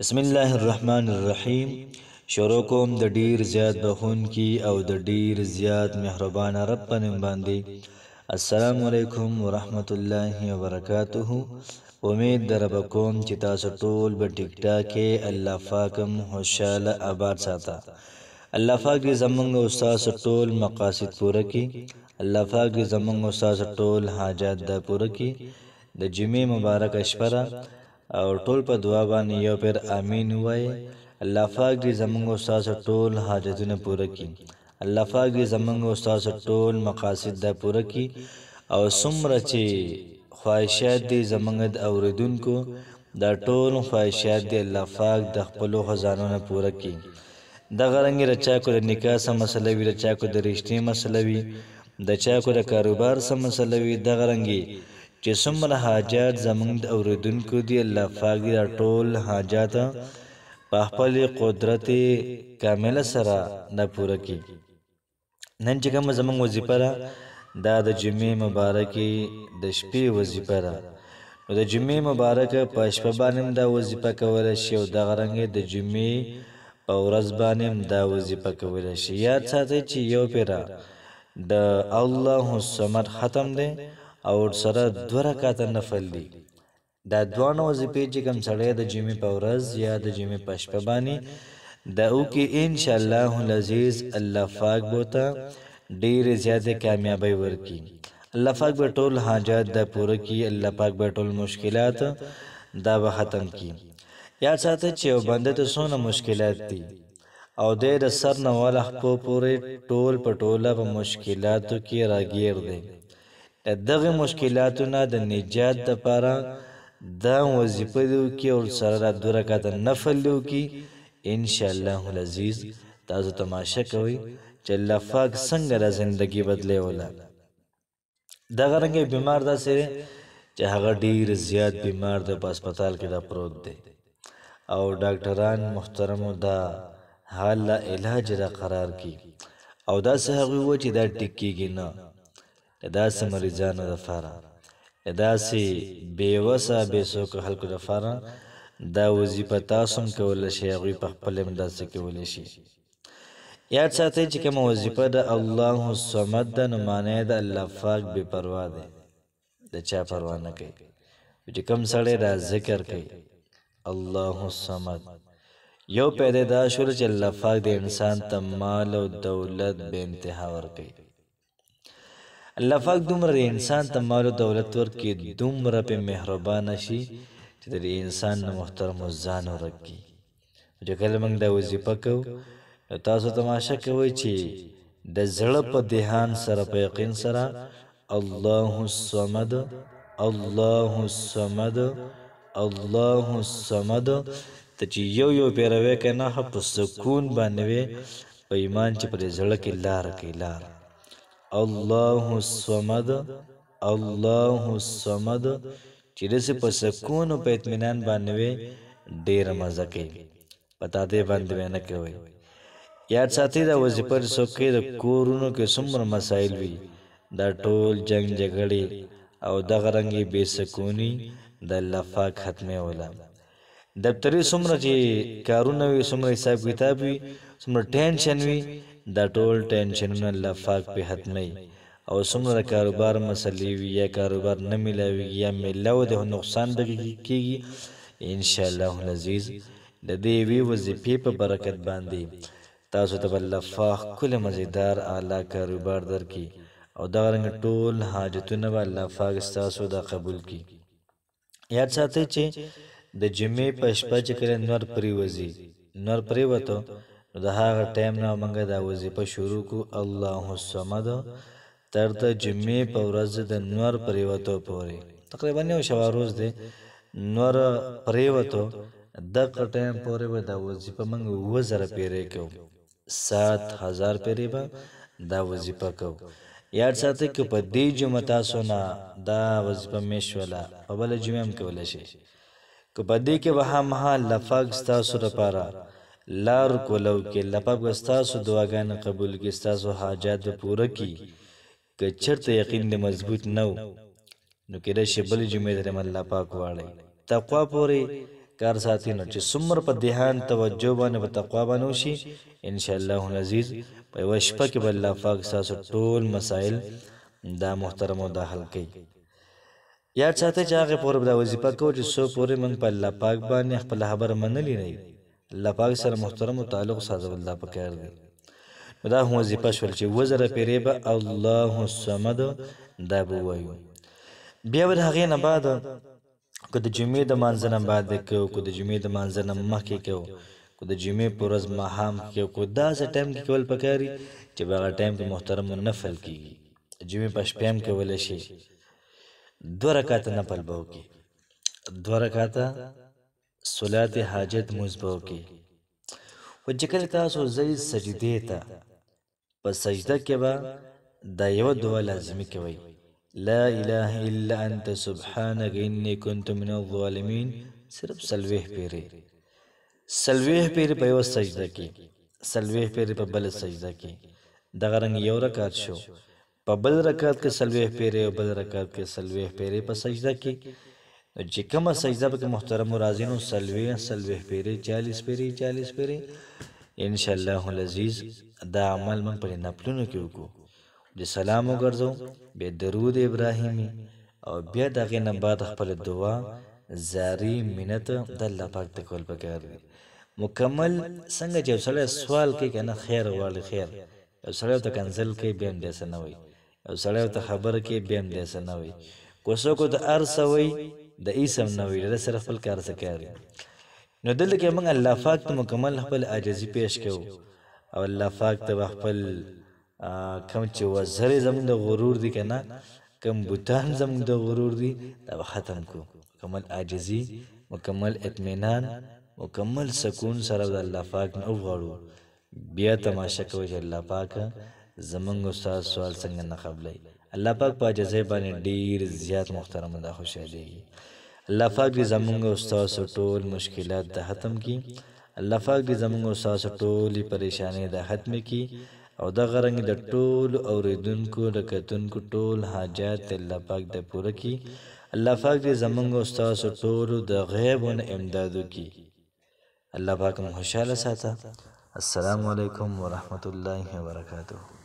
بسم الله الرحمن الرحیم. شروع کوم د ډیر زیات بخون کی او د ډیر زیات مهربان رب په نوم باندې. السلام علیکم ورحمت الله وبرکاته. امید در رب کوم چې تاسو ټول به ټیک ټاک کې الله پاکم خوشاله آباد ساته. الله پاک دې زمونږ او تاسو ټول مقاصد پوره کړي. الله پاک دې زمونږ او تاسو ټول حاجات دا پوره کړي. د جمعې مبارک شپه او ټول په دعا باندې یو پیر امین وای. الله پاک دې زمونږ او تاسو ټول حاجتونه پوره کړي. الله پاک دې زمونږ او تاسو ټول مقاصد دا پوره کړي او څومره چې خواهشات دې زمونږ د اوریدونکو دا ټول خواهشات دې الله پاک د خپل خزانو نه پوره کړي. دغه رنګ رچا کو د نکاح سم مسله وی، رچا کو د رښتې مسله وی، د چا کو د کاروبار سم مسله وی. دغه رنګي چې څومره حاجات زمونږ د اوریدونکو دی الله پاک دې ټول حاجات په خپل قدرت کامله سره نه پوره کړي. نن چې کوم زمونږ وظیفه ده دا د جمعې مبارکې د شپې وظیفه ده. نو د جمعې مبارکه په شپه باندې دا وظیفه کولی شي او دغه رنګې د جمعې په ورځ باندې دا وظیفه کولی شي. یاد ساتئ چې یو پیره د الله الصمد ختم دی او سره 2 رکعاته نفل دي. دا دوه وظیفې چې کوم سړی د جمعې په ورځ یا د جمعې په شپه باندې دا وکړي ان شاء الله العزیز الله پاک بوته ډېرې زیاتې کامیابی ورکړي. الله پاک به ټول حاجات دا پوره کړي. الله پاک به ټول مشکلات دا به ختم کړي. یاد ساتئ چې یو بنده ته څونه مشکلات دي او د سر نه والا خپو پورې ټول په ټوله په مشکلاتو کې راګیر دی. دغه مشکلاتو نه د نجات لپاره دا وظیفه دی وکړي او سره 2 رکعاته نفل دی وکړي. ان شاء الله العزیز تاسو تماشه کوئ چې الله پاک څنګه د زندگی بدلی ولا. دغه رنګ بیمار داسې چې هغه ډیر زیات بیمار دی په هسپتال کې دا پروت دی او ډاکټران محترمو دا حال لا علاج را قرار کی او دا سه هغه و چې دا ټیکيږي نه. دا سه مریضانو لپاره دا سه بیوسه بیسوک خلکو لپاره دا وظیفه تاسو کول شي هغه په خپل مدرسه کې ولې شي. یاد ساتئ چې کوم وظیفه د الله الصمد د نمانه د الله پاک بے پروا دی، د چا پروا نه کوي. چې کوم سړی دا ذکر کوي الله الصمد یو پیدا دا شول چې الله پاک د انسان ته مال او دولت به انتها ورکړي. الله پاک دومره انسان ته مال او دولت ورکړي دومره په مهربان شي چې د انسان نه محترم ځان ورکړي. چې کله موږ دا وظیفه کوو تاسو تماشه کوئ چې د زړه په دهان سره په یقین سره الله الصمد الله الصمد الله الصمد ته چې یو پیروي کنه په سکون باندې په ایمان چې پر زړه کې لار کوي لار. الله الصمد الله الصمد چې دې په سکون او په اطمینان باندې ډېر مزه کوي پتا دې باندې نه کوي. یاد ساتئ دا وظیفه څوکې د کورونو کې څومره مسایل وي دا ټول جنگ جګړې او دغه رنګي بې سکونی د الله پاک ختمه ولا. دفتري څومره چې کارونه وي څومره حساب کتاب وي څومره ټینشن وي دا ټول ټینشنونه الله پاک په ختمه او څومره کاروبار مسلې وي یا کاروبار نه ملاوي یا ملاو د نقصان کیږي ان شاء الله العزیز د دې وی وظیفې په برکت باندې تاسو ته الله پاک کله مزیدار اعلی کاروبار درکړي او دا رنګ ټول حاجتونه الله پاک تاسو دا قبول کړي. یاد ساتئ چې د جمعې په شپه چې کله نور پریوځي نور پریوته نو د هغه ټایم نه موږ دا وظیفه شروع کو الله الصمد تر د جمعې په ورځ د نور پریوته پورې تقریبا یو شوا روز دی نور پریوته دغه ټایم پورې به دا وظیفه موږ 2000 پیری کوو 7000 پیری به دا وظیفه کوو. یاد ساتئ چې په دې جمعه تاسو نه دا وظیفه مشوله په بل جمعه هم کولای شي که په دې کې به هم لفظ تاسو لپاره لار کولو کې لپاره تاسو دعاګانې قبول کې تاسو حاجات پوره کی که چرته یقین دې مضبوط نو نو کېدای شي بل جمعې ته الله پاک واړی تقوا پورې کار ساتي نو چې څومره په ذهان توجه باندې په تقوا باندې وشي ان شاء الله العزیز په یوه شپه کې به الله پاک ستاسو ټول مسایل دا محترمو دا حل کوي یاد ساتئ چې هغې پورې به دا وظیفه کوو چې څو پورې موږ په الله پاک باندې خپله خبره منلې نه وي الله پاک سره محترمو تعلق ساتل دا پکار دی نو دا هم وظیفه شول چې 1000 پیرې به الله الصمد دا به ووایو بیا به د هغې نه بعد که د جمعې د مانځه نه بعد کوو که د جمعې د مانځه نه مخکې کوو که د جمعې په ورځ ماښام کې کوو که داسې ټایم کې کول پکار وي چې په هغه ټایم کې محترمو نفل کېږي د جمعې په شپې هم کولی شي 2 رکعاته نفل به وکړي 2 رکعاته صلات حاجت مونځ به وکړي خو چې کله تاسو ځئ سجدې ته په سجده کې به دا یوه دعا لازمي کوئ لا اله الا انت سبحانك اني كنت من الظالمين صرف 40 پیرې 40 پیرې په یوه سجده کې 40 پیرې په بله سجده کې دغه رنګ یو رکعت شو په بل رکعت کې 40 پیرې او بل رکعت کې 40 پیرې په سجده کې نو چې کومه سجده پکې محترمو راځي نو 40 پیرې 40 پیرې 40 پیرې ان شاء الله العزیز دا عمل موږ په نفلونو کې وکړو د سلام وګرځو بیا درود ابراهیمي او بیا د هغې نه بعد خپل دعا زاری منت د الله پاک ته کول پکار دی مکمل څنګه چې یو سړی سوال کوي که نه خیر غواړي خیر یو سړی ورته کنزل کوي بیا هم داسې نه وایي یو سړی ورته خبره کوي بیا هم داسې نه وایي که څوک ورته هر څه وایي د هېڅ هم نه وایي د سره خپل کار څه کوي نو دلته کې موږ الله پاک ته مکمل خپل عاجزي پیش کوو او الله پاک ته به خپل کوم چې وزرې زموږ د غرور دي که نه کوم بوتان زموږ د غرور دي دا به ختم کړو مکمل عاجزي مکمل اطمینان مکمل سکون سره د الله پاک نه وغواړو بیا تماشه کوئ چې الله پاک زموږ استاد سوال څنګه نه قبلوي الله پاک په عاجزۍ باندې ډېر زیات محترمه دا خوشحالېږي الله پاک دې زموږ استاسو ټول مشکلات د ختم کړي الله پاک دې زموږ استاسو ټولې پریشانۍ د ختمې کړي او دغه رنګ د ټولو اورېدونکو د کتونکو ټول حاجات الله پاک د پوره کړي الله پاک دې زموږ استاسو ټولو د غیب نه امداد وکړي الله پاک مو خوشحاله ساته السلام علیکم ورحمة الله وبرکاته